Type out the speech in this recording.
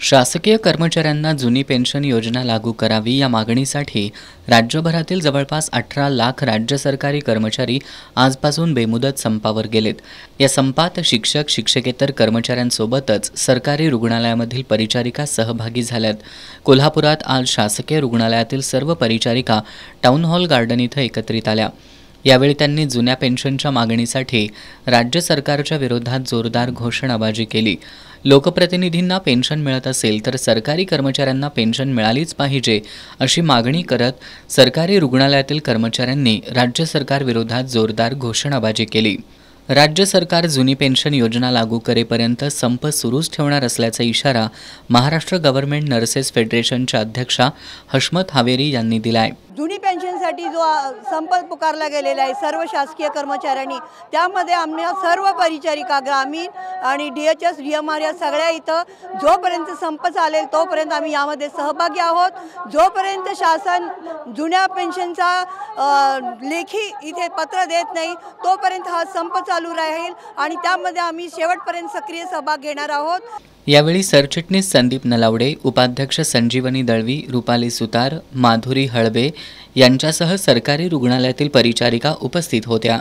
शासकीय कर्मचाऱ्यांना जुनी पेन्शन योजना लागू करावी या मागणीसाठी राज्यभरातील जवळपास 18 लाख राज्य सरकारी कर्मचारी आजपासून बेमुदत संपावर गेलेत। या संपात शिक्षक, शिक्षकेतर कर्मचाऱ्यांसोबतच सरकारी रुग्णालयामधील परिचारिका सहभागी झाल्यात। कोल्हापुरात आज शासकीय रुग्णालयातील सर्व परिचारिका टाउन हॉल गार्डन इथं एकत्रित आल्या। यावेळी त्यांनी जुन्या पेन्शनच्या मागणीसाठी राज्य सरकारच्या विरोधात जोरदार घोषणाबाजी केली। लोकप्रतिनिधींना पेन्शन मिळत असेल तर सरकारी कर्मचाऱ्यांना पेन्शन मिळालीच पाहिजे अशी मागणी करत सरकारी रुग्णालयातील कर्मचाऱ्यांनी राज्य सरकार विरोधात जोरदार घोषणाबाजी केली। राज्य सरकार जुनी पेन्शन योजना लागू करेपर्यंत संप सुरूच ठेवणार असल्याचा इशारा महाराष्ट्र गव्हर्नमेंट नर्सेस फेडरेशनच्या अध्यक्षा हशमत हावेरी यांनी दिलाय। जुनी पेन्शनसाठी जो संप पुकारला गेलेला आहे सर्व शासकीय कर्मचाऱ्यांनी, त्यामध्ये आम्ही सर्व परिचारिका ग्रामीण आणि DHS DMR या सगळ्या इथं जोपर्यंत संप चालेल तोपर्यंत आम्ही यामध्ये सहभागी आहोत। जोपर्यंत शासन जुन्या पेन्शनचा लेखी इथे पत्र देत नाही तोपर्यंत हा संप चालू राहील आणि त्यामध्ये आम्ही शेवटपर्यंत सक्रिय सहभाग घेणार आहोत। यावेळी सरचिटणीस संदीप नलावडे, उपाध्यक्ष संजीवनी दळवी, रुपाली सुतार, माधुरी हळबे यांच्यासह सरकारी रुग्णालयातील परिचारिका उपस्थित होत्या।